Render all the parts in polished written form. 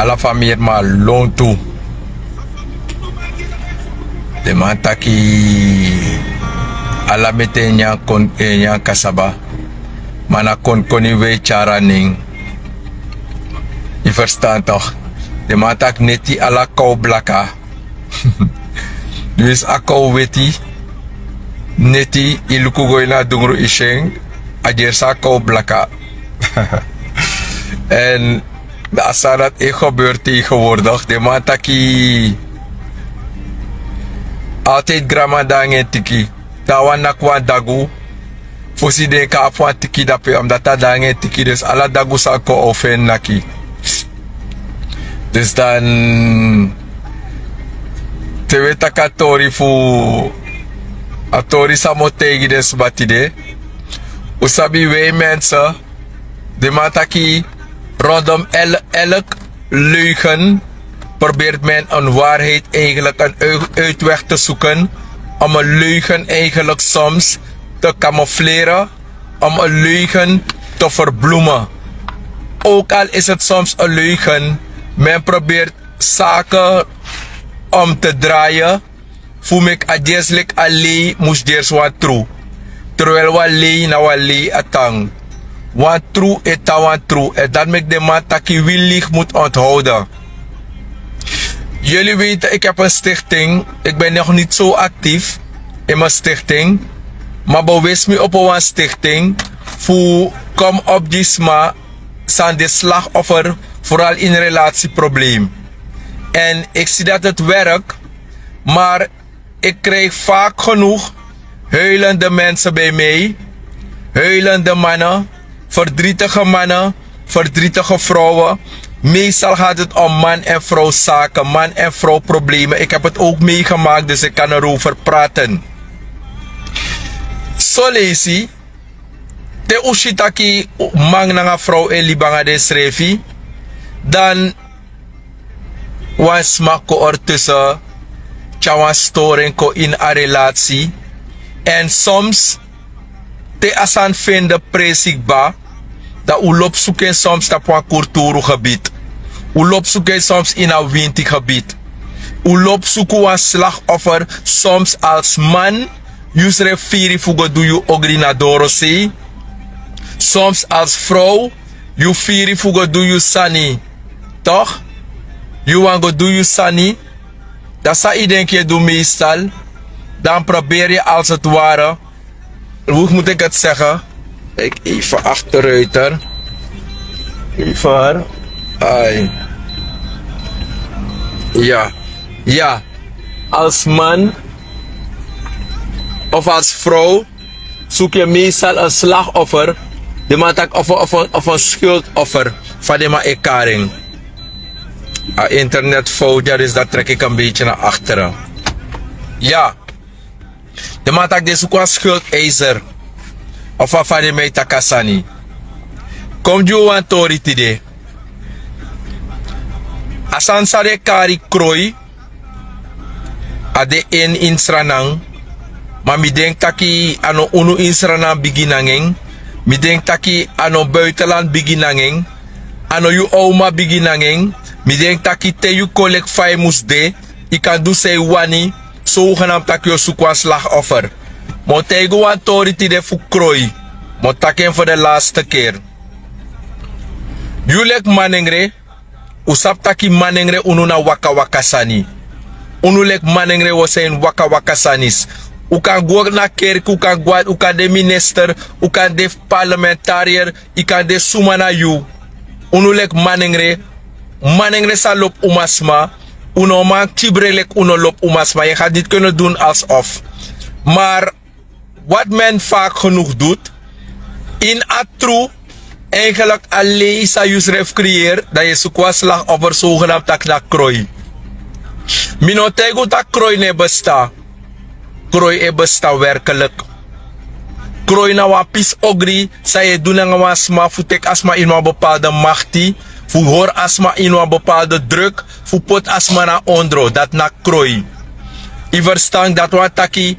la famille ma longtemps. De mataki ala mete nya kon nya kasaba. Mana kon we charaning. Je verstaat toch? De matak neti ala kou blaka. Dus a kou weti. Neti ilukugoy na dungro isheng. Ajer sa kou blaka. En als dat gebeurt tegenwoordig. De mataki altijd grama dangen tiki. Tawan nakwa dagu. Fosi de ka apwa tiki dape omdat dat dangen tiki. Dus ala dagu sa ko ofen naki. Dus dan te weta ka tori fu a tori samotegi des batide. Usabi wij mensen de mataki rondom elk leugen probeert men een waarheid eigenlijk een uitweg te zoeken om een leugen eigenlijk soms te camoufleren, om een leugen te verbloemen. Ook al is het soms een leugen, men probeert zaken om te draaien. Voel ik adjeslik alleen moest deers wat true. Terwijl wat lee na wat lee atang. Wat true is wat true. En dat ik de man taki willig moet onthouden. Jullie weten, ik heb een stichting. Ik ben nog niet zo actief in mijn stichting. Maar bewust me op een stichting. Voor kom op die sma zijn de slachtoffer. Vooral in relatieprobleem. En ik zie dat het werkt. Maar ik krijg vaak genoeg huilende mensen bij mij. Huilende mannen. Verdrietige mannen. Verdrietige vrouwen. Meestal gaat het om man en vrouw zaken. Man en vrouw problemen. Ik heb het ook meegemaakt. Dus ik kan erover praten. Zo lazy. Te ushitaki mang na vrouw en libanga de srefi. Dan was mako ertussen. Tjawan storing ko in een relatie. En soms te asan vinden presikba. Dat u loopt zoeken soms op een cultuur gebied. U loopt zoeken soms in een windig gebied. U loopt zoeken een slachtoffer soms als man. Jus referi fugo doe je ogrinadoro see. Soms als vrouw. You firi fugo doe je sani. Toch? You want go doe je sani. Dat zou je denk je doen meestal. Dan probeer je als het ware. Hoe moet ik het zeggen? Kijk even achteruit er. Even. Ai. Ja. Ja. Als man. Of als vrouw. Zoek je meestal een slachtoffer. De man tak of een schuldoffer. Van de man ekaring. Internetfout, dus dat trek ik een beetje naar achteren. Ja. De man tak deze qua schuldeiser. Of van de mij takasani. Kom je aan tori tide. Asan sare kari kroi. Ade in insranang. Maar mi denk taki ano unu insranang beginnangeng. Mi denk taki ano buitenland beginnangeng. Ano yu oma beginnangeng. Mi denk taki te yu kolek fai musde. I kan do say wani. Zogenaamd taki yo sukwa slachtoffer. Maar tegen aan tori tide fukroi. Maar taken voor de laatste keer. Julek manengre. Usap taki manengre unu na waka wakasani. Unu lek manengre was zijn waka wakasanis. U kan go na kerk, u kan go, u kan de minister, u kan de parlementariër, u kan de sumana you. Unu lek manengre. Manengre sa lop umasma. Uno man tibrelek uno lop umasma. Je gaat niet kunnen doen alsof. Maar wat men vaak genoeg doet. In atru. Eigenlijk alleen is dat je creëert. Dat je zo'n slachtoffer zogenaamd tak na krooi. Minotego tak krooi ne besta. Krooi e besta werkelijk. Krooi na wapis ogri. Sa je doen na wasma. Futek asma in een bepaalde machti. Fu hoor asma in een bepaalde druk. Fu pot asma na ondro. Dat na krooi. I verstand dat wat taki.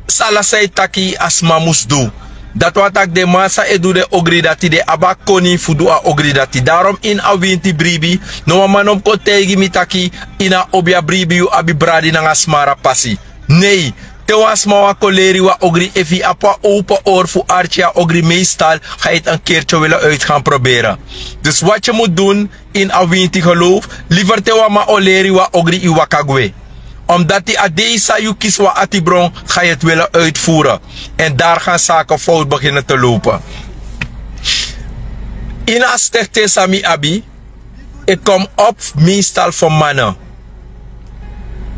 Salasai taki asma moest doen. Dat wat ik de massa edu de ogri dati de abakoni fudu a ogri dati. Daarom in a winti bribi. No manom ko tegi mitaki ina obia bribi u abi bradi na smara pasi. Nee. Te was mawa koleri wa ogri efi apa open oor fu archia ogri meestal ga je het een keertje willen uit gaan proberen. Dus wat je moet doen in a winti geloof. Liever te wa ma oleri wa ogri i wakagwe. Omdat die adesa you kies wa atibron ga je het willen uitvoeren. En daar gaan zaken fout beginnen te lopen. In a stichte sami abi. Ik kom op meestal voor mannen.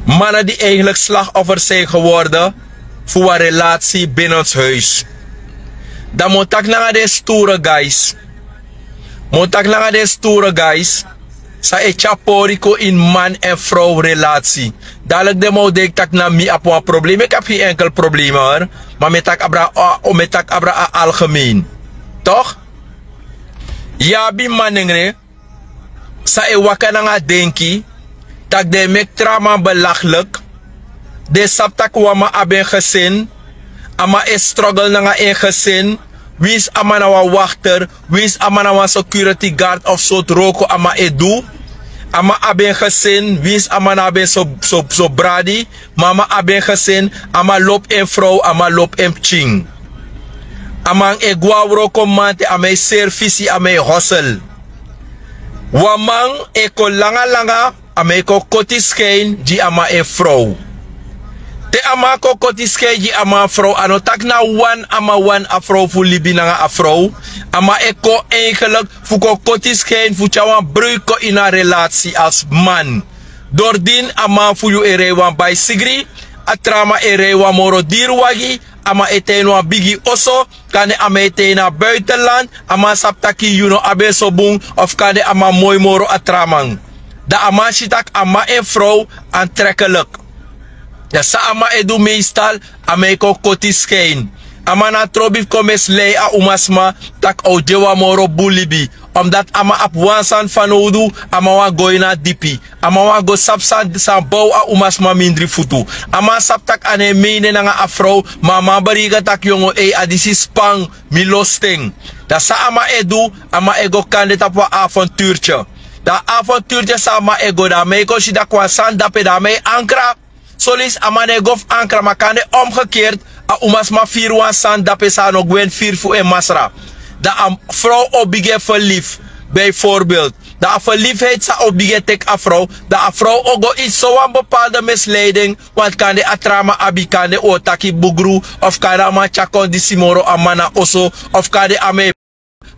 Mannen die eigenlijk slachtoffers zijn geworden voor een relatie binnen ons huis. Dan moet ik naar de stoere guys. Sa e chaporiko in man en vrouw relatie. Dadelijk de moet ik tak na mi op een probleem. Ik heb geen enkel probleem hoor. Maar met tak abra algemeen. Toch? Ja, bi manengre. Sa e waka na nga denki. Tak de mek trauma belachelijk. De saptak wama aben gezin. Ama e struggle na nga in gezin. Wie is amana wachter? Wie is amana security guard of zo roko ama edu? Ama aben gezin. Wie is amana aben so bradi? Mama aben gezin. Ama lop en vrouw. Ama lop en ching. Amang e guawro komante. Ama e servisi. Ama e hustle. Wamang e ko langa. Ama e ko kotiskein. Di ama e vrouw. Te ama ko kotiske ji ama vrouw ano tak na wan a vrouw fu libi na a vrouw ama eko eigenlijk fu ko kotiske fu chawan bruiko in a relatie als man doordien ama fu yu erewan by sigri atrama erewa moro dirwagi ama etenwa bigi oso kane ama etena buitenland ama saptaki you know abe sobung of kane ama mooi moro atramang da ama shitak ama e vrouw aantrekkelijk. Ja, sa ama edu meestal ameko kotiskein. Ama na trobi komes lei a umasma tak o jewa moro bulibi. Omdat ama ap wansan fanodu ama wa go na dipi. Ama wa go sapsan sa bou a umasma mindri futu. Ama sap tak ane meine na nga afro mama bariga tak yongo e adisi spang milosting. Da sa ama edu ama ego kandida po avontuurtje. Da avontuurtje sa ama ego da meko shida kwa san dape da me ankra. Solis amane gof ankra makane omgekeerd a umasma 4 san dapesa no gwen 4 fu en masra. Da am vrouw obige verlief bijvoorbeeld. Da a verliefheid sa obige tek a vrouw. Da a vrouw ogo iets zo een bepaalde misleiding. Want kan de atrama abi kan de otaki bugru. Of kan de ama chakon di simoro amana oso. Of kan de ame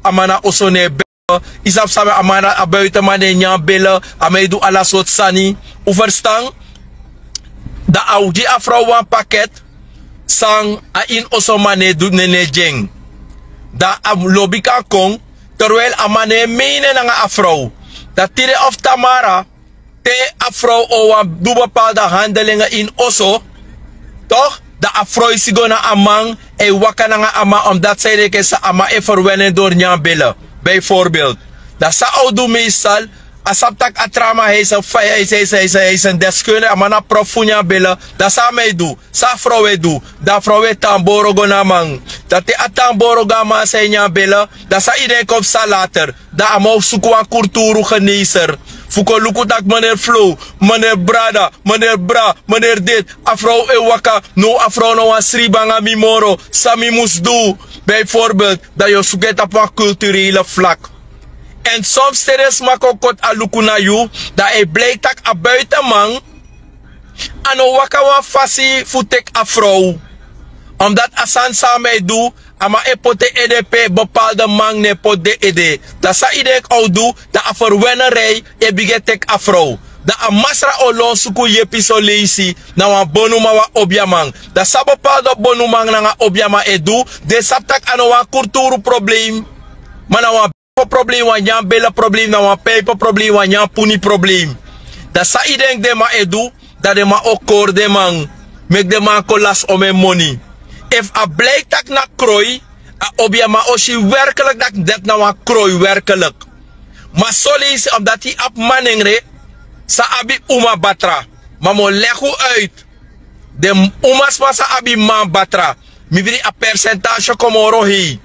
amana oso ne bellen. Isap samen amana a buiten man de nyan bellen. Ame do ala soort sani. Overstang. Da auji a vrouw wan pakket sang a in osomane doet nene jeng. Da a lobby kan kong terwijl a mane mene na a vrouw. Da tire of tamara te a vrouw o wan doe bepaalde handelingen in oso. Toch? Da a vrouw sigo na a man e waka na ama omdat zij reken sa ama e verwennen door nyan bellen. Bijvoorbeeld. Da sa oudu meestal. Asaptak atrama hij is een deskundige, amana profunya bela. Dat sa mij doe, sa vrouwen doe, dat vrouwen tamboro go namang. Dat de atamboro gama zijn bela, dat sa iedereen komt sa later. Dat amo zoeken aan kulturu genezer. Fuko luku tak meneer Flow, meneer Brada, meneer Bra, meneer dit. Afro ewaka, no afro no an sribanga mimoro, sami moest doen. Bijvoorbeeld, dat je zoekt op een culturele vlak. En soms teres makokot alukuna yu, dat hij blijkt dat a buitenman ano waka wan fasi futek a vrouw. Omdat asan samen doe, ama epote EDP bepaalde man ne pot de ede. Dat sa idek ou doe, dat a verwennerij e bigetek a vrouw. Dat a masra olon suku yepi so leisi, na wan bonuma wa obyaman. Dat sa bepaalde bonuma na obyama edu, de saptak ano wan kulturu probleem, maar na wan probleem wan jan bela probleem na wan paper probleem wan jan puni probleem. Dat sa idenk de ma edu, dat de ma okor de man, mek de man kolas ome money. If a blijkt dat na krooi, a obyama oshi werkelijk dat na wan krooi werkelijk. Maar solis omdat hij op manengre, sa abi uma batra. Maar mo legu uit. De umas ma sa abi man batra. mi biri a percentage komoro hi.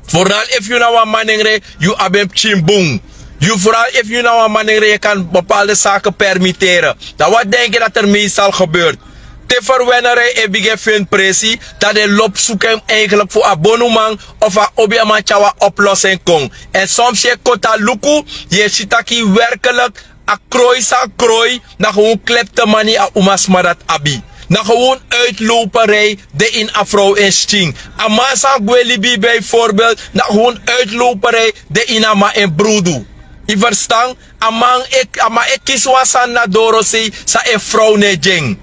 Vooral if you nou een manengre, you abem chimbung. Vooral if you nou een manengre, je kan bepaalde zaken permitteren. Dan wat denk je dat er meestal gebeurt? Te verwennere e bige fin pressie, dat de lop zoeken eigenlijk voor abonnement of a obiama chawa oplossing kon. En soms je kota luku, je shitaki werkelijk a krooi sa krooi, na gewoon kleptomanie a umasma dat abi. Na gewoon uitloperij de in afro en sting. Amasa gwelibi bijvoorbeeld, na gewoon uitloperij de in ama en broedu. Je verstaan? Ama ik kiswasan na dorosi sa e vrouw ne jeng.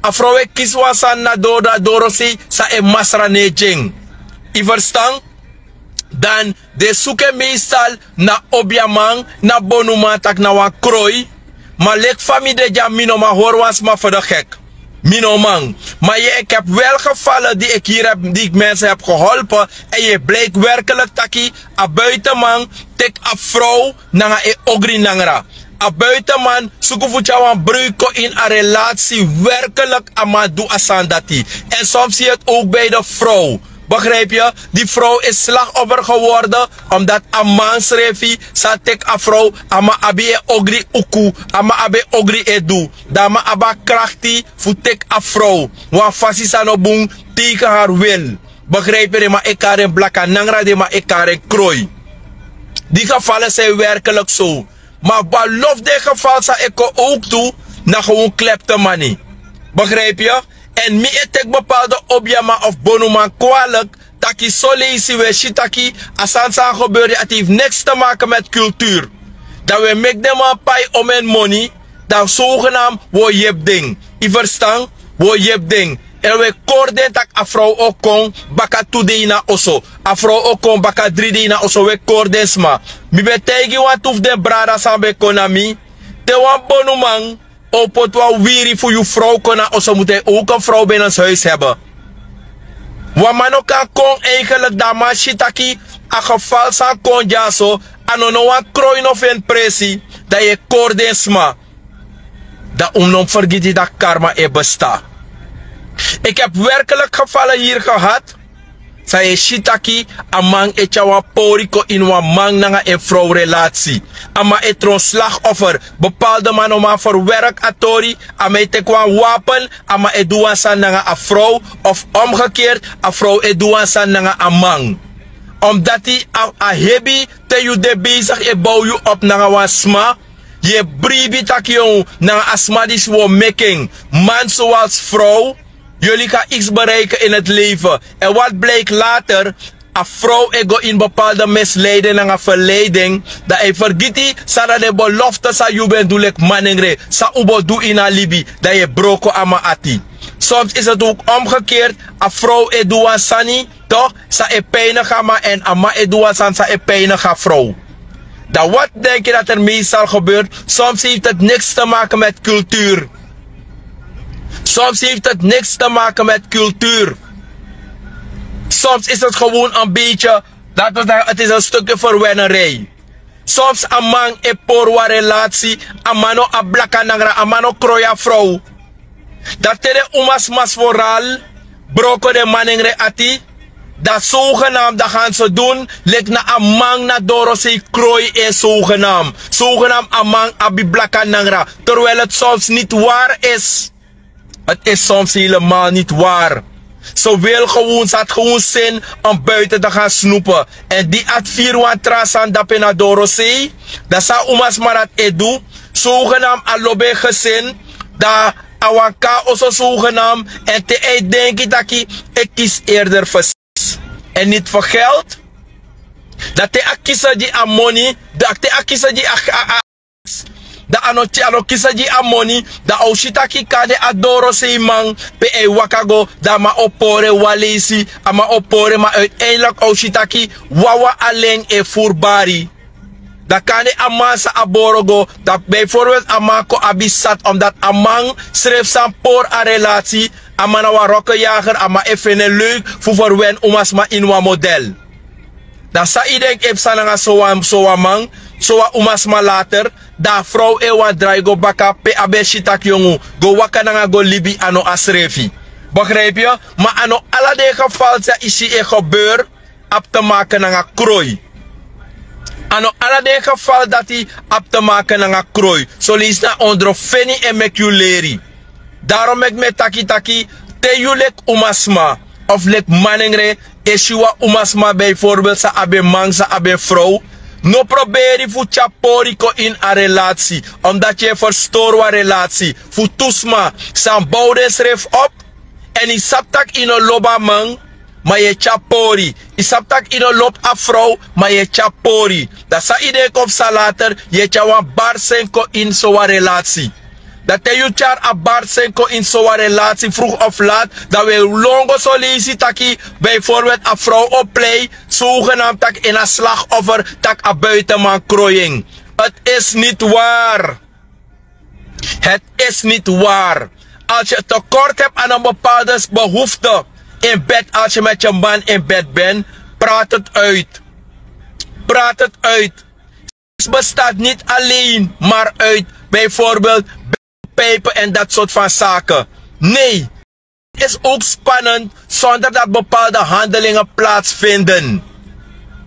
A vrouw ik kiswasan na dorosi sa e masra ne jeng. Je verstaan? Dan de zoeken meestal na obiamang, na bonumatak na wan krooi. Maar lek familie de jamino ma horwas ma voor de gek. Minomang. Maar ik heb wel gevallen die ik hier heb, die ik mensen heb geholpen. En je bleek werkelijk taki a buitenman tek a vrouw nanga e ogri nangra. A buitenman sukufucha wan bruiko in a relatie werkelijk amadu asandati. En soms zie je het ook bij de vrouw. Begrijp je? Die vrouw is slachtoffer geworden omdat een man schreef sa tek a vrouw ama abi e ogri uku ama abi ogri edu dama aba krachti fu tek a vrouw wa fasi sa no bung tegen haar wil. Begrijp je? Maar ik haar in blakka nangra de maar ik haar in krooi. Die gevallen zijn werkelijk zo. Maar belof de geval sa ik ook toe na gewoon kleptomanie. Begrijp je? En mi etek bepaalde objama of bonuma kwalijk, taki solisi we shitaki, asansa gebeurde, het heeft niks te maken met cultuur. Dat we make them a pay om en money, dat zogenaamd wo jeb ding. I verstaan? Wo jeb ding. En we korden tak afro okon, baka 2 dina oso. Afro okon, baka 3 dina oso, we korden sma. Mi betegi wat toef de brada sambe konami, te wan bonumang, op het wel wiri voor je vrouw kunnen, of ze moeten ook een vrouw binnen huis hebben. Wat man ook kan eigenlijk dat man shitaki, a geval san kon jaso, anono wan krooi of een pressie, dat je kordensma, dat non vergeten dat karma e bestaat. Ik heb werkelijk gevallen hier gehad. Zij shitaki amang echawa poriko in wa mang nanga en vrouw relatie. Ama etron slachtoffer. Bepaalde man oma voor werk atori. Ama etekwa wapen. Ama eduan san nanga a vrouw. Of omgekeerd. A vrouw eduan san nanga a mang. Omdat die a hebi te you de bezig e bouw you op nanga wa sma. Je bribi takyon nanga asma dis wo making. Man zoals vrouw. Jullie gaan iets bereiken in het leven. En wat blijkt later? Een vrouw ego in bepaalde misleiding en een verleiding. Dat hij vergiet dat de belofte sa je bent doelek manengre. Sa ubo doe in alibi. Dat je broko ama ati. Soms is het ook omgekeerd. Een vrouw eduan sani. Toch? Sa e pijnig ama en ama eduan san sa e pijnig a vrouw. Dan wat denk je dat er meestal gebeurt? Soms heeft het niks te maken met cultuur. Soms heeft het niks te maken met cultuur. Soms is het gewoon een beetje, laten we zeggen, het is een stukje verwennerij. Soms een man een porwa relatie, een man een blakka nangra, een man een kroya vrouw. Dat de umas mas vooral, broko de manengre ati, dat zogenaamd dat gaan ze doen, lijkt na een man na dorosi krooi en zogenaamd. Zogenaamd een man abi blakka nangra, terwijl het soms niet waar is. Het is soms helemaal niet waar. Ze wil gewoon, ze had gewoon zin om buiten te gaan snoepen. En die advier trasan dat in Adorosee, dat zou umas maar dat edu, zogenaamd alobe gezin, dat awanka also zogenaamd, en te denk ik kies eerder voor en niet voor geld. Dat te akisa die a money, dat te akisa die da ano kisa ji amoni da oshitaki kade adoro se man pe e wakago da ma opore walesi ama opore ma uiteindelijk oshitaki wawa alleen e furbari. Da kane amasa aborogo dat bijvoorbeeld amako abisat omdat amang schreef zijn por a relatie amana wa rokkenjager ama even leuk voor verwen umas ma in wa model. Da sa idek ep sananga so amang so umas ma later da vrouw ewa draigo baka pe abe shitak yongu go waka nanga go libi ano asrefi. Begrijp je? Maar aan alle de geval is het gebeur op te maken naar een krooi. Aan alle de geval dat hij op te maken naar een krooi. Zo lees naar onder Feni en Meculeri. Daarom ik met taki te julek umasma of lek manengre eshiwa umasma bijvoorbeeld sa abe man sa abe vrouw. No proberi fu chapori ko in a relatie. Omdat je verstoor wa relatie. Fu tusma san bouwden schreef op. En i saptak in een loba man. Maar je chapori. I saptak in een lob a vrouw. Maar je chapori. Dat sa idee op sa later. Je chawan bar senko in zo'n relatie. Dat je char a bar senko in zo'n relatie. Vroeg of laat. Dat we longo sollicitaki. Bijvoorbeeld a vrouw op play. Zogenaamd tak in een slachtoffer. Tak a buitenman krooiing. Het is niet waar. Het is niet waar. Als je tekort hebt aan een bepaalde behoefte in bed, als je met je man in bed bent, praat het uit. Praat het uit. Het bestaat niet alleen maar uit bijvoorbeeld pijpen en dat soort van zaken. Nee, het is ook spannend zonder dat bepaalde handelingen plaatsvinden.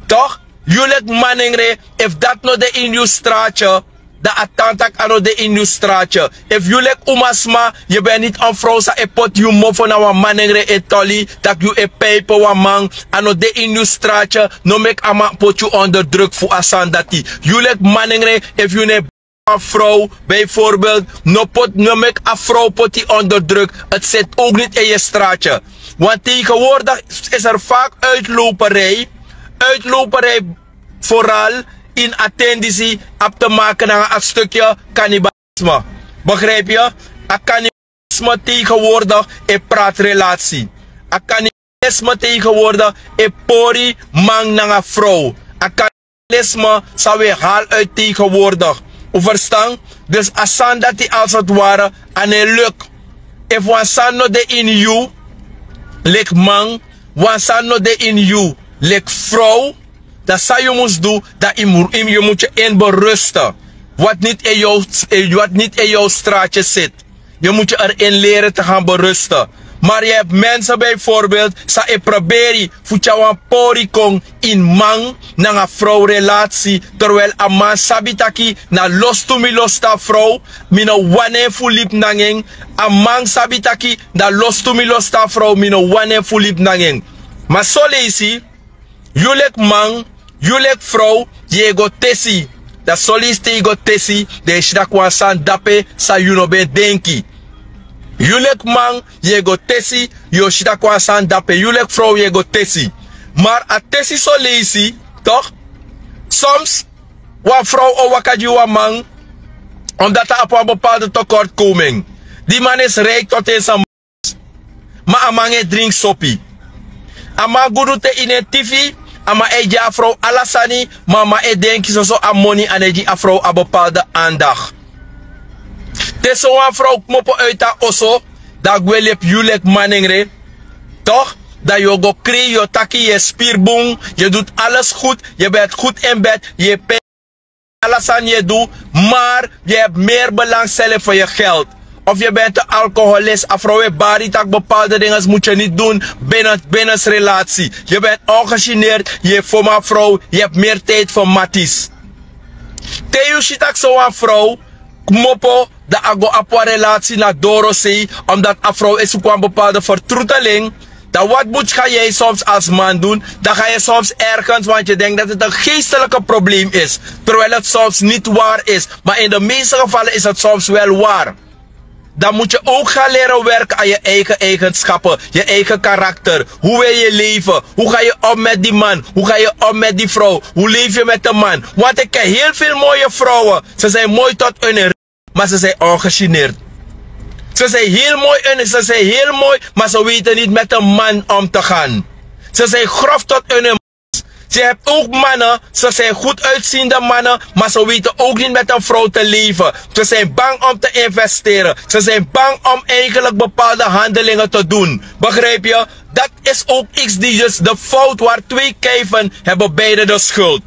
Toch? Jullie maningre, if dat no de in uw straatje, de attentak ano de in uw straatje. If jullie umasma, je bent niet een vrouw sa epot you mofo na wa maningre etoli, dat you e pijpen wa man, ano de in uw straatje, no make ama put you onder druk voor asandati. Jullie maningre, if you ne een vrouw, bijvoorbeeld, no make a vrouw pot die onder druk. Het zit ook niet in je straatje. Want tegenwoordig is er vaak uitloperij. Uitloperij vooral in attentie op te maken naar een stukje cannibalisme. Begrijp je? Een cannibalisme tegenwoordig is praatrelatie. Een cannibalisme tegenwoordig is pori man naar een vrouw. Een cannibalisme zou weer haal uit tegenwoordig. U verstaan? Dus asan dat die als het ware aan een luk. If one san no de in you, like man, one san no de in you, like vrouw, dat zou je moest doen, dat je moet je in berusten. Wat niet in jouw straatje zit. Je moet je erin leren te gaan berusten. Maar je hebt mensen bijvoorbeeld, sa e proberi, fuchawan pori kong in man, na een vrouw relatie, terwijl een man sabitaki, na los to mi los ta vrouw, mino wane fulip nangeng, een man sabitaki, na los to mi los ta vrouw, mino wane fulip nangeng. Maar zo leesi, julek man, julek vrouw, je go tesi. Dat soliste je go tesi, de shidakwan san dape, sa yuno ben denki. Julek man, je go tesi, yo shita kwa san dape. Julek vrouw, je go tesi. Maar a tesi so lazy, toch? Soms, wa vrouw o wakaji wa man, omdat er op een bepaalde tekortkoming. Die man is rijk tot in zijn maar a man drink soppie. A man gudute in een tv, a man eet ja vrouw alasani, maar ma e denki zo a money en eet a vrouw a bepaalde aandacht. Dus zo'n vrouw moppen uit dat osso, dat wil je jullie maningre, toch? Dat je go kree, je taki, je spierboom, je doet alles goed, je bent goed in bed, je pijt alles aan je doet, maar je hebt meer belangstelling voor je geld. Of je bent een alcoholist, een vrouw bari, dat bepaalde dingen moet je niet doen binnen relatie. Je bent ongegeneerd, je hebt voor mijn vrouw, je hebt meer tijd voor matties. Theo shitak zo'n vrouw, mopo, dat ago apwa relatie naar Dorosee, omdat een vrouw is op een bepaalde vertroeteling. Dan wat moet jij soms als man doen? Dan ga je soms ergens, want je denkt dat het een geestelijke probleem is. Terwijl het soms niet waar is. Maar in de meeste gevallen is het soms wel waar. Dan moet je ook gaan leren werken aan je eigen eigenschappen, je eigen karakter. Hoe wil je leven? Hoe ga je om met die man? Hoe ga je om met die vrouw? Hoe leef je met de man? Want ik ken heel veel mooie vrouwen. Ze zijn mooi tot hun, maar ze zijn ongegeneerd. Ze zijn heel mooi en ze zijn heel mooi, maar ze weten niet met een man om te gaan. Ze zijn grof tot hun. Je hebt ook mannen, ze zijn goed uitziende mannen, maar ze weten ook niet met een vrouw te leven. Ze zijn bang om te investeren. Ze zijn bang om eigenlijk bepaalde handelingen te doen. Begrijp je? Dat is ook iets die dus de fout waar twee kijven hebben beide de schuld.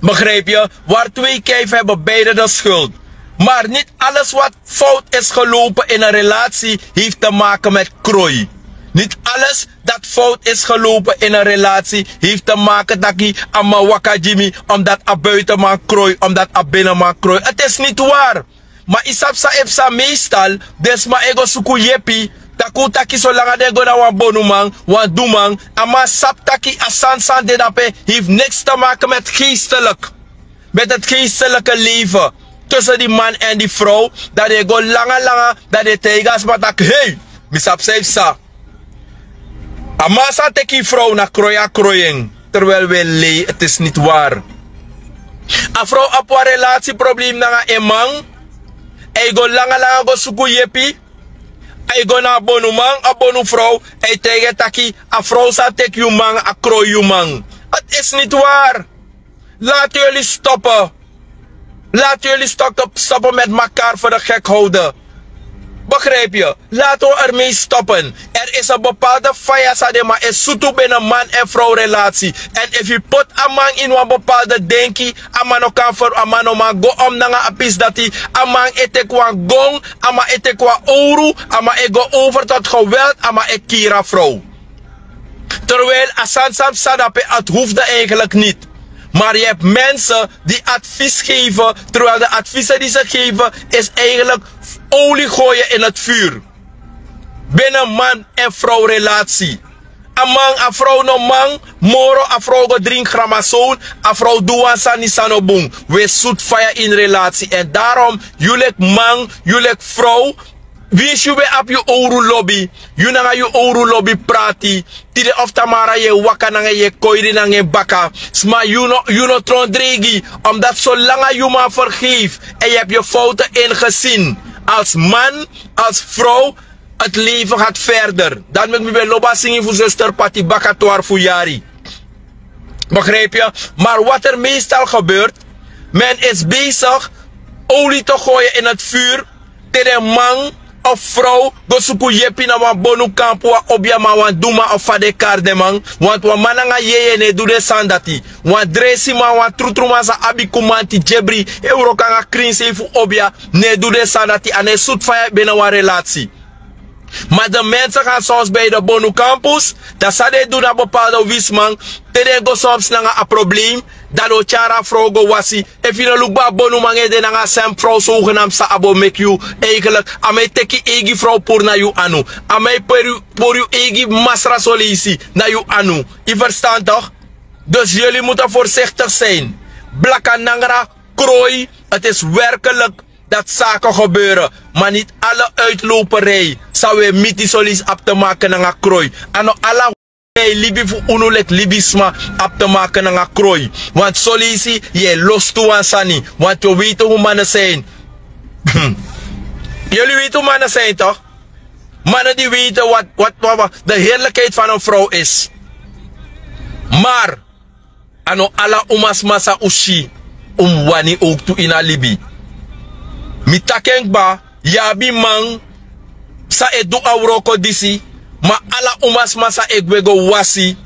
Begrijp je? Waar twee kijven hebben beide de schuld. Maar niet alles wat fout is gelopen in een relatie heeft te maken met krooi. Niet alles dat fout is gelopen in een relatie heeft te maken dat je ama waka Jimmy omdat a buiten man krooi, omdat a binnen man krooi. Het is niet waar. Maar isapsa epsa meestal, des ma ego suku yepi, taku taki so langa de go na wan bonumang, wan dumang, ama sap taki asan de dape heeft niks te maken met geestelijk. Met het geestelijke leven. Tussen die man en die vrouw, dat je go langa, dat je tegas maar tak, hey, misap sa. Amasa teki vrouw na kroying. Terwijl we lee, het is niet waar. A vrouw op een relatieprobleem na een man. Hij go langa go suku yepi. Hij go na bonu man, a bonu vrouw. Hij tegen taki, a vrouw sa tek you man, a kroy you man. Het is niet waar. Laat jullie stoppen. Laat jullie stoppen met elkaar voor de gek houden. Begrijp je? Laten we ermee stoppen. Er is een bepaalde faya maar is zoet binnen man en vrouw relatie. En if you put a man in een bepaalde denkie, a man kan voor a man go om naar een pis dat hij a man etek wan gong, a man etek wan oru, a man go over tot geweld, a man ek kira vrouw. Terwijl asansam sadape, het hoeft eigenlijk niet. Maar je hebt mensen die advies geven, terwijl de adviezen die ze geven is eigenlijk olie gooien in het vuur. Binnen man en vrouw relatie. Een man, een vrouw no man, moro, een vrouw go drink gramazoon, een vrouw doe sani sanobong. We zoet fire in relatie. En daarom, jullie man, jullie vrouw, wie is je op je oru lobby? Je na je oru lobby prati. Tide of tamara je waka na je koiri na je baka. Sma you no tron dregi. Omdat zolang je maar vergeeft. En je hebt je fouten ingezien. Als man, als vrouw. Het leven gaat verder. Dan moet je bij loba zingen voor zuster pati baka toar voor jari. Begrijp je? Maar wat er meestal gebeurt. Men is bezig olie te gooien in het vuur. Tegen man of vrouw, go suku yepi na wan bonu kampu wa obiama wan duma of fade karde man. Want wan mananga yeye ne dude sandati. Wan dresi man wan trutruma sa abikumanti jebri. Euro kanga krinse fu obia ne dude sandati. Ane soet faya binnen wan relatie. Maar de mensen gaan soms bij de bonu campus. Dat ze doen een bepaalde wisman. Tede go soms na een probleem. Dat o chara vrouw go wasi. If you no look ba bonu mange de na sem vrouw zogenaamd sa abo make you. Eigenlijk amai teki egi vrouw pour na you anu. Amai pour you egi masra solisi na you anu. Je verstaat toch? Dus jullie moeten voorzichtig zijn. Blakka nangra krooi. Het is werkelijk dat zaken gebeuren. Maar niet alle uitloperij zou we miti solis op te maken naar een krooi. En alle libi voor unulek libisma op te maken naar een krooi. Want solisi je los toe aan sani. Want je weet hoe mannen zijn. Jullie weten hoe mannen zijn toch? Mannen die weten wat de heerlijkheid van een vrouw is. Maar ano alla umas masa ushi wani ook toe in a libi. Mitakenkba, yabi man, sa edu auroko disi, ma ala umas masa egwego wasi,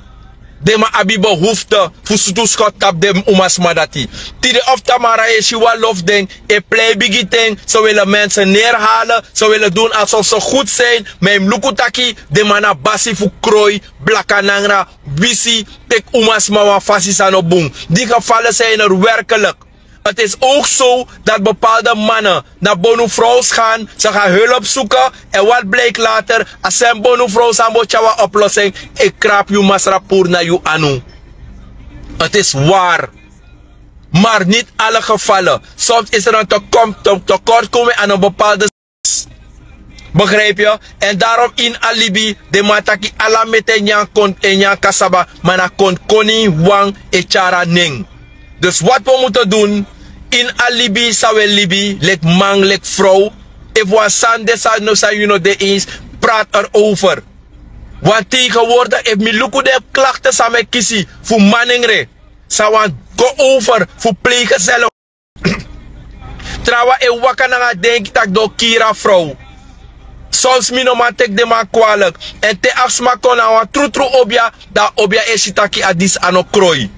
de ma abi behoefte, fusutu schot tap dem umas madati. Tide of tamara e shiwa lof den, e play biggie ten, zo willen mensen neerhalen, zo willen doen alsof ze goed zijn, met lukutaki, de mana basi fu krooi, blakanangra, bisi, tek umas mawa fasi sanobung. Die gevallen zijn er werkelijk. Het is ook zo dat bepaalde mannen naar bonu vrouws gaan. Ze gaan hulp zoeken. En wat blijkt later? Als ze een bonu vrouw zijn, moet je wat oplossing. Ik krap je masrapur naar je anu. Het is waar. Maar niet alle gevallen. Soms is er een tekortkoming aan een bepaalde. Begrijp je? En daarom in alibi. De mataki ala meten en kasaba. Maar na kon koni wang echara ning. Dus wat we moeten doen, in alibi zou we libi, lek man, lek vrouw. If we sande de eens, praat erover. Want tegenwoordig, if me luku de klachten samen kiezen voor manningre, zou we go over voor plegen zelf. Trouwens, ik wakker naar denk dat door Kira vrouw. Soms mino man tek de man kwalijk. En te afsma kon aan wat tru obia, dat obia is itaki adis ano krooi.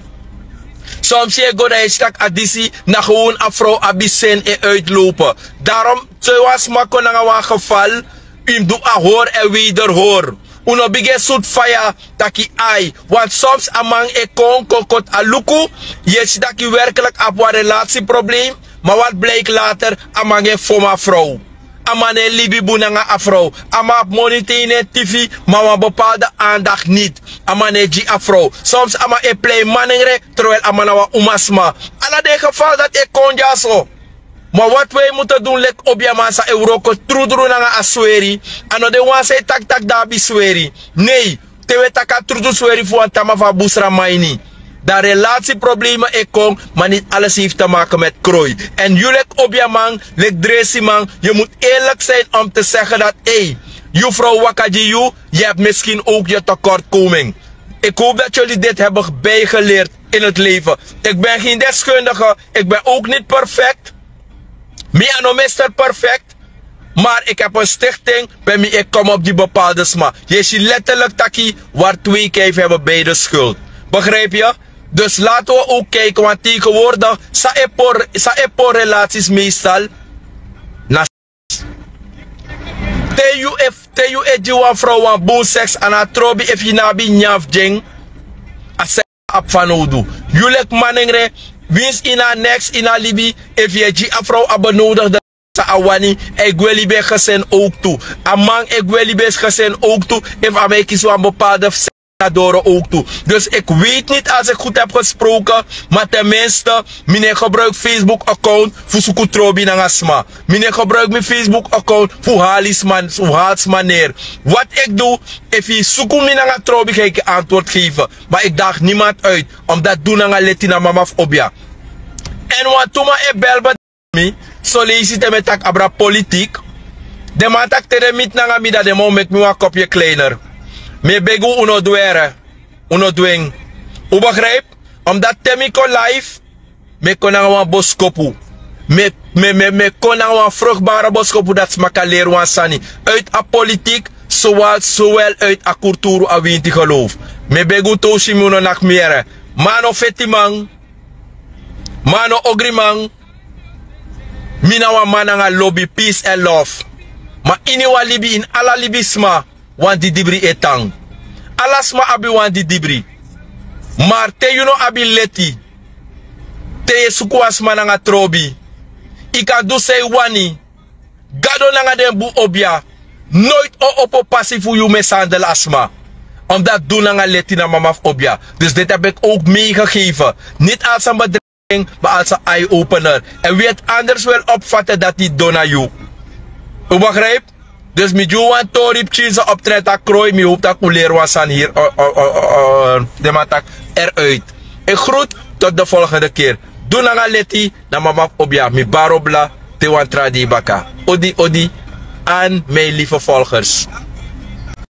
Soms je go naar stak additie na gewoon afro abisen en uitlopen. Daarom, zoals mako na een geval, doe a hoor en wederhoor. Uno bige soet fire taki ai. Want soms amang e kon aluku. Je ziet dat je werkelijk op een relatieprobleem. Maar wat blijkt later? Amang e foma vrouw. Amane libi bunanga afro. Ama monitine TV. Maar een bepaalde aandacht niet. Amane G afro. Soms ama e play manengre. Terwijl amana wa umasma. Alla de geval dat e kon jaso. Maar wat wij moeten doen, lek op je massa Euroko, trudru na asweri. Ano de wan say tak dabi sweri. Nee, tewe taka trudu sweri voor een tama van busra maini. Dat relatieproblemen kom, maar niet alles heeft te maken met krooi. En jullie op je man, lek dresi man, je moet eerlijk zijn om te zeggen dat, hey, juffrouw Wakajiu, je hebt misschien ook je tekortkoming. Ik hoop dat jullie dit hebben bijgeleerd in het leven. Ik ben geen deskundige, ik ben ook niet perfect. Ik ben Mr. Perfect, maar ik heb een stichting bij wie ik kom op die bepaalde sma. Je ziet letterlijk taki waar twee kijf hebben beide schuld. Begrijp je? Dus laten we ook kijken, want tegenwoordig sa epo relaties meestal. Teju ejiwa vrouw aan boel seks aan a trobi if je nabi nyaf jeng. A se ap vanodu. Julek manengre. Wins ina next ina libi if je ji afro abenodigde sa awani egwelibe gesen ook toe. Amang egwelibe gesen ook toe if ameki zo een bepaalde senatoren ook toe. Dus ik weet niet als ik goed heb gesproken, maar tenminste, meneer gebruik Facebook account voor Sukutrobi Nangasma. Meneer gebruik mijn Facebook account voor Halisman, voor Halsmaneer. Wat ik doe, if je Sukumi Nangatrobi ga ik antwoord geven. Maar ik daag niemand uit, omdat doen Nangalettina mama obja. En wat toen maar ik bel bij solliciteer met tak abra politiek. De man tak teremit nangami dat de man met me een kopje kleiner. Me begu uno duere, uno dueng. U begrijp? Omdat temi kon live, me kon een boskopu. Me kon een vruchtbare boskopu dat smaka leer sani. Uit a politiek, zowel uit a cultuur a winti geloof. Me begu toshi muno nak mere. Mano fetimang, mano ogrimang, mina wa mananga lobby peace and love. Ma ini wa libi in ala libisma. Want die dibri etang. Alasma abi want die dibri. Maar te you know abi leti. Te sukuas mananga trobi. Ika do say wani. Gado nanga den bu obia. Nooit o opo passie voor you mesandel asma. Omdat doen nanga leti na mama obia. Dus dit heb ik ook meegegeven. Niet als een bedreiging, maar als een eye-opener. En wie het anders wil opvatten dat die dona you. U begrijpt? Dus met jou want torip cheese optreedt dat krooi, me hoop dat kuleer was aan hier de matak eruit. Ik groet tot de volgende keer. Doe nanga leti na mama obja mi barobla te wantra di baka. Odi aan mijn lieve volgers.